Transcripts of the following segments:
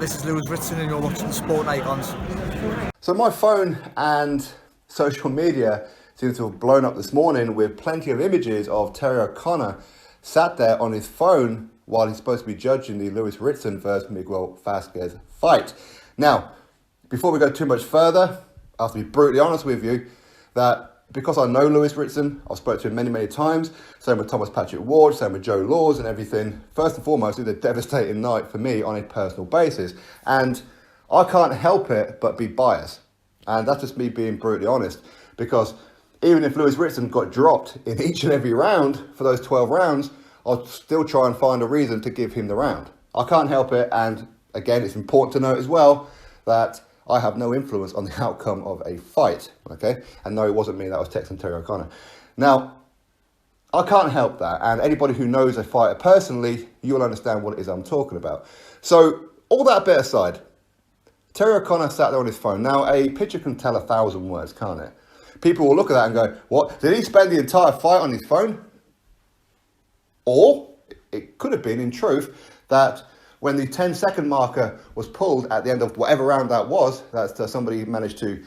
This is Lewis Ritson and you're watching the Sport Icons. So my phone and social media seems to have blown up this morning with plenty of images of Terry O'Connor sat there on his phone while he's supposed to be judging the Lewis Ritson versus Miguel Vazquez fight. Now, before we go too much further, I have to be brutally honest with you that because I know Lewis Ritson, I've spoken to him many times, same with Thomas Patrick Ward, same with Joe Laws and everything. First and foremost, it was a devastating night for me on a personal basis. And I can't help it but be biased. And that's just me being brutally honest. Because even if Lewis Ritson got dropped in each and every round for those 12 rounds, I'll still try and find a reason to give him the round. I can't help it. And again, it's important to note as well that I have no influence on the outcome of a fight, okay? And no, it wasn't me that was texting Terry O'Connor. Now, I can't help that, and anybody who knows a fighter personally, you'll understand what it is I'm talking about. So, all that bit aside, Terry O'Connor sat there on his phone. Now, a picture can tell 1,000 words, can't it? People will look at that and go, what? Did he spend the entire fight on his phone? Or, it could have been, in truth, that when the 10-second marker was pulled at the end of whatever round that was, that somebody managed to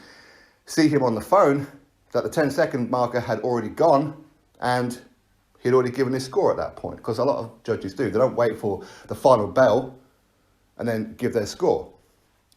see him on the phone, that the 10-second marker had already gone and he'd already given his score at that point. Because a lot of judges do. They don't wait for the final bell and then give their score.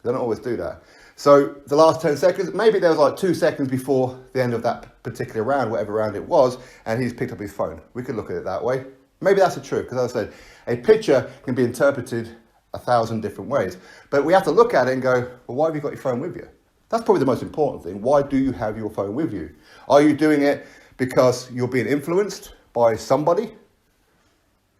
They don't always do that. So the last 10 seconds, maybe there was like 2 seconds before the end of that particular round, whatever round it was, and he's picked up his phone. We could look at it that way. Maybe that's the truth, because as I said, a picture can be interpreted 1,000 different ways. But we have to look at it and go, well, why have you got your phone with you? That's probably the most important thing. Why do you have your phone with you? Are you doing it because you're being influenced by somebody?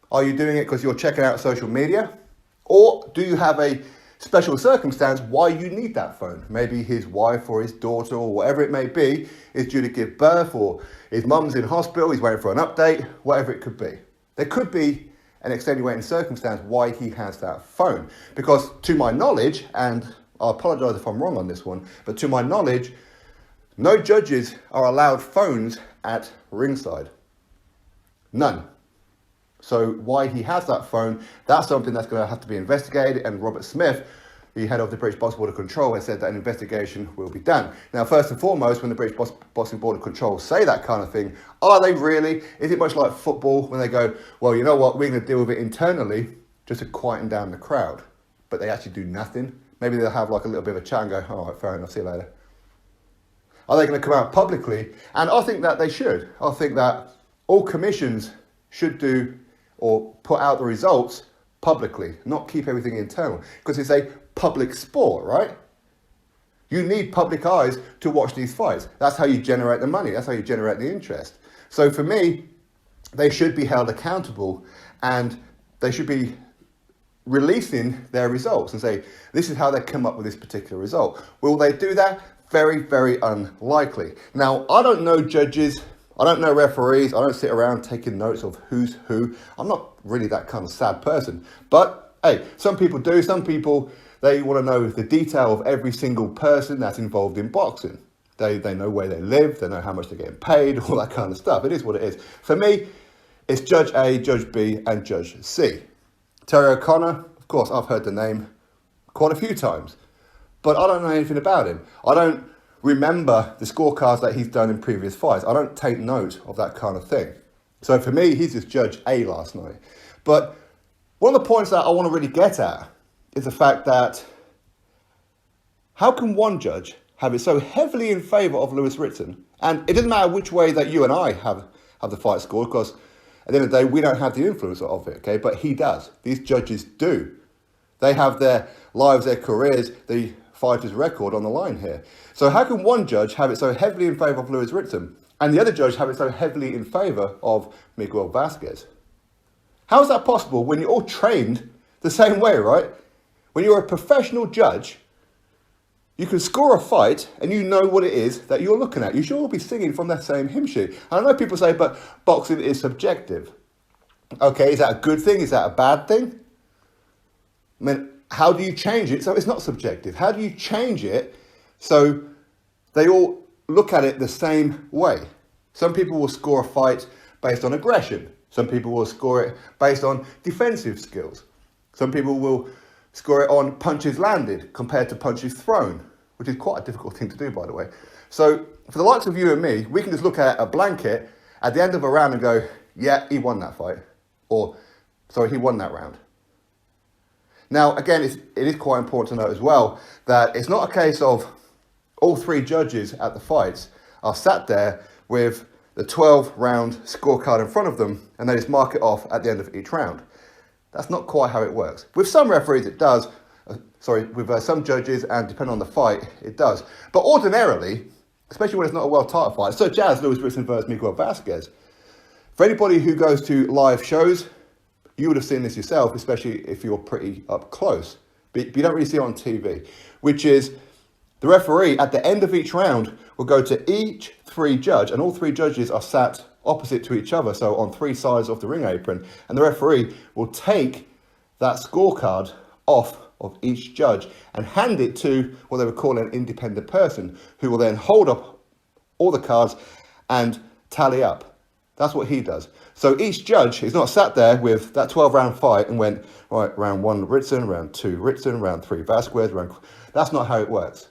Are you doing it because you're checking out social media? Or do you have a special circumstance why you need that phone? Maybe his wife or his daughter or whatever it may be is due to give birth, or his mum's in hospital, he's waiting for an update, whatever it could be. There could be an extenuating circumstance why he has that phone. Because to my knowledge, and I apologise if I'm wrong on this one, but to my knowledge, no judges are allowed phones at ringside. None. So why he has that phone, that's something that's going to have to be investigated, and Robert Smith, the head of the British Boxing Board of Control, has said that an investigation will be done. Now, first and foremost, when the British Boxing Board of Control say that kind of thing, are they really? Is it much like football when they go, well, you know what, we're going to deal with it internally just to quieten down the crowd, but they actually do nothing? Maybe they'll have like a little bit of a chat and go, all right, fair enough, see you later. Are they going to come out publicly? And I think that they should. I think that all commissions should do or put out the results publicly, not keep everything internal, because it's a public sport, right? You need public eyes to watch these fights. That's how you generate the money. That's how you generate the interest. So for me, they should be held accountable, and they should be releasing their results and say, this is how they come up with this particular result. Will they do that? Very, very unlikely. Now, I don't know judges, I don't know referees, I don't sit around taking notes of who's who. I'm not really that kind of sad person. But hey, some people do. Some people, they want to know the detail of every single person that's involved in boxing. They know where they live, they know how much they're getting paid, all that kind of stuff. It is what it is. For me, it's Judge A, Judge B, and Judge C. Terry O'Connor, of course, I've heard the name quite a few times, but I don't know anything about him. I don't remember the scorecards that he's done in previous fights. I don't take note of that kind of thing. So for me, he's just Judge A last night. But one of the points that I want to really get at is the fact that how can one judge have it so heavily in favour of Lewis Ritson? And it doesn't matter which way that you and I have the fight scored, because at the end of the day, we don't have the influence of it, okay? But he does. These judges do. They have their lives, their careers, the fighter's record on the line here. So how can one judge have it so heavily in favour of Lewis Ritson and the other judge have it so heavily in favour of Miguel Vazquez? How is that possible when you're all trained the same way, right? When you're a professional judge, you can score a fight and you know what it is that you're looking at. You should all be singing from that same hymn sheet. And I know people say, but boxing is subjective. Okay, is that a good thing? Is that a bad thing? I mean, how do you change it so it's not subjective? How do you change it so they all look at it the same way? Some people will score a fight based on aggression. Some people will score it based on defensive skills. Some people will score it on punches landed compared to punches thrown, which is quite a difficult thing to do, by the way. So for the likes of you and me, we can just look at a blanket at the end of a round and go, yeah, he won that fight. Or, sorry, he won that round. Now, again, it is quite important to note as well that it's not a case of all three judges at the fights are sat there with the 12-round scorecard in front of them and they just mark it off at the end of each round. That's not quite how it works. With some referees, it does. With some judges, and depending on the fight, it does. But ordinarily, especially when it's not a world title fight, such as Lewis Ritson versus Miguel Vazquez, for anybody who goes to live shows, you would have seen this yourself, especially if you're pretty up close. But you don't really see it on TV, which is the referee at the end of each round will go to each three judge, and all three judges are sat opposite to each other, so on three sides of the ring apron, and the referee will take that scorecard off of each judge and hand it to what they would call an independent person, who will then hold up all the cards and tally up. That's what he does. So each judge is not sat there with that 12-round fight and went, right, round 1 Ritson, round 2 Ritson, round 3 Vazquez. That's not how it works.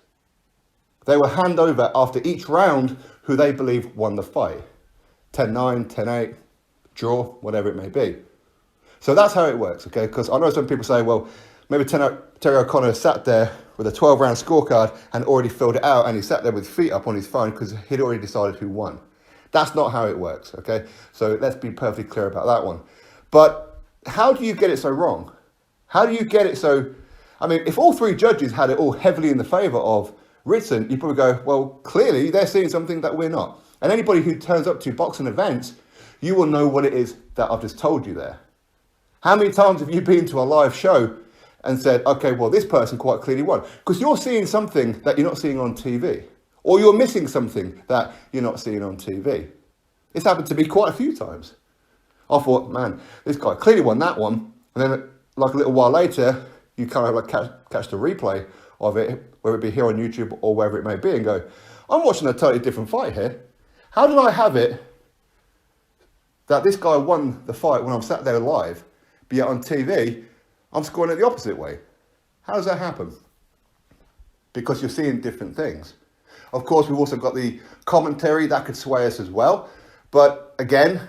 They will hand over after each round who they believe won the fight. 10-9, 10-8, draw, whatever it may be. So that's how it works, okay? Because I know some people say, well, maybe Terry O'Connor sat there with a 12-round scorecard and already filled it out, and he sat there with feet up on his phone because he'd already decided who won. That's not how it works, okay? So let's be perfectly clear about that one. But how do you get it so wrong? How do you get it so... I mean, if all three judges had it all heavily in the favour of Ritson, you'd probably go, well, clearly they're seeing something that we're not. And anybody who turns up to boxing events, you will know what it is that I've just told you there. How many times have you been to a live show and said, okay, well, this person quite clearly won? Because you're seeing something that you're not seeing on TV. Or you're missing something that you're not seeing on TV. It's happened to me quite a few times. I thought, man, this guy clearly won that one. And then like a little while later, you kind of like catch the replay of it, whether it be here on YouTube or wherever it may be, and go, I'm watching a totally different fight here. How did I have it that this guy won the fight when I'm sat there live, but yet on TV, I'm scoring it the opposite way? How does that happen? Because you're seeing different things. Of course, we've also got the commentary that could sway us as well. But again,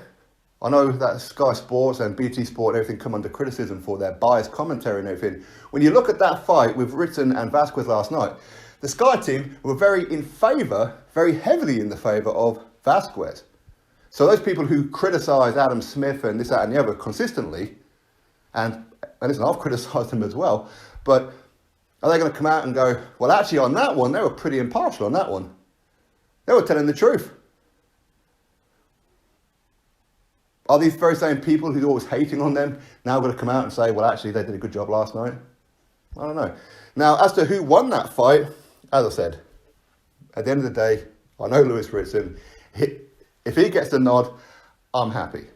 I know that Sky Sports and BT Sport and everything come under criticism for their biased commentary and everything. When you look at that fight with Ritson and Vazquez last night, the Sky team were very heavily in the favour of Vazquez. So those people who criticise Adam Smith and this, that and the other consistently, and listen, I've criticised them as well, but are they going to come out and go, well, actually on that one, they were pretty impartial on that one. They were telling the truth. Are these very same people who's always hating on them now going to come out and say, well, actually, they did a good job last night? I don't know. Now, as to who won that fight, as I said, at the end of the day, I know Lewis Ritson. If he gets the nod, I'm happy.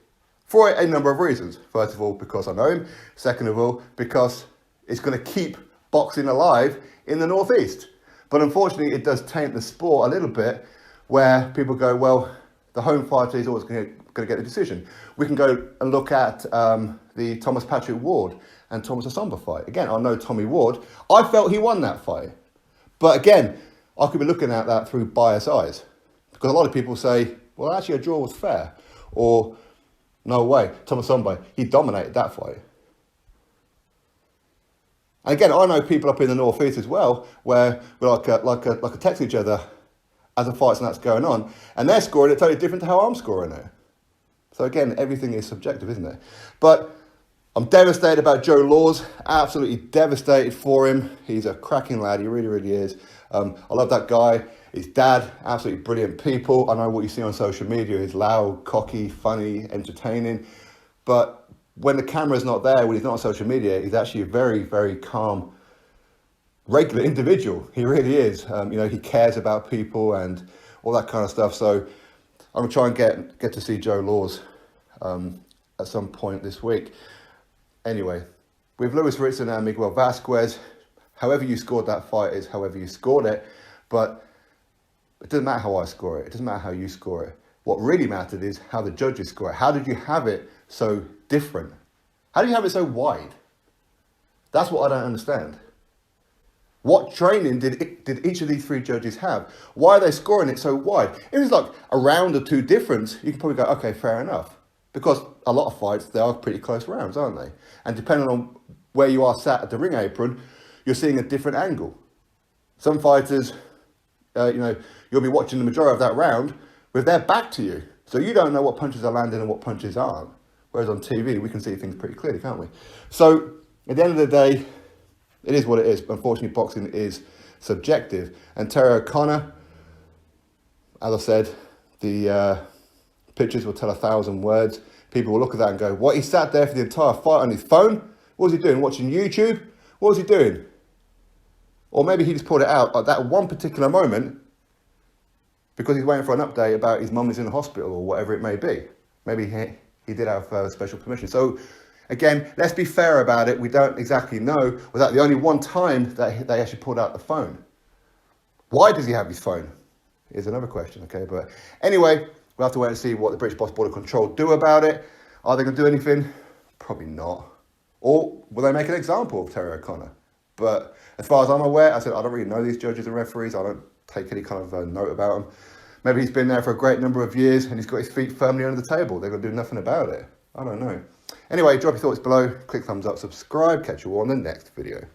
For a number of reasons. First of all, because I know him. Second of all, because it's going to keep boxing alive in the Northeast. But unfortunately, it does taint the sport a little bit, where people go, well, the home fighter is always going to get the decision. We can go and look at the Thomas Patrick Ward and Thomas Asomba fight. Again, I know Tommy Ward. I felt he won that fight. But again, I could be looking at that through biased eyes. Because a lot of people say, well, actually a draw was fair. Or, no way, Thomas Asomba, he dominated that fight. And again, I know people up in the Northeast as well, where we like a text each other as a fight's and that's going on, and they're scoring it totally different to how I'm scoring it. So again, everything is subjective, isn't it? But I'm devastated about Joe Laws, absolutely devastated for him. He's a cracking lad, he really, really is. I love that guy. His dad, absolutely brilliant people. I know what you see on social media, he's loud, cocky, funny, entertaining. But when the camera's not there, when he's not on social media, he's actually a very, very calm, regular individual. He really is. He cares about people and all that kind of stuff. So I'm going to try and get to see Joe Laws at some point this week. Anyway, with Lewis Ritson and Miguel Vazquez, however you scored that fight is however you scored it. But it doesn't matter how I score it. It doesn't matter how you score it. What really mattered is how the judges score it. How did you have it so different? How did you have it so wide? That's what I don't understand. What training did each of these three judges have? Why are they scoring it so wide? If it's like a round or two difference, you can probably go, okay, fair enough. Because a lot of fights, they are pretty close rounds, aren't they? And depending on where you are sat at the ring apron, you're seeing a different angle. Some fighters, you'll be watching the majority of that round with their back to you. So you don't know what punches are landing and what punches aren't. Whereas on TV, we can see things pretty clearly, can't we? So at the end of the day, it is what it is. Unfortunately, boxing is subjective. And Terry O'Connor, as I said, the pictures will tell 1,000 words. People will look at that and go, what, he sat there for the entire fight on his phone? What was he doing, watching YouTube? What was he doing? Or maybe he just pulled it out at that one particular moment because he's waiting for an update about his mum is in the hospital or whatever it may be. Maybe he did have special permission. So again, let's be fair about it. We don't exactly know. Was that the only one time that they actually pulled out the phone? Why does he have his phone? Is another question, okay? But anyway, we'll have to wait and see what the British Box Border Control do about it. Are they going to do anything? Probably not. Or will they make an example of Terry O'Connor? But as far as I'm aware, I said I don't really know these judges and referees. I don't take any kind of note about them. Maybe he's been there for a great number of years and he's got his feet firmly under the table. They're going to do nothing about it. I don't know. Anyway, drop your thoughts below. Click thumbs up, subscribe. Catch you all on the next video.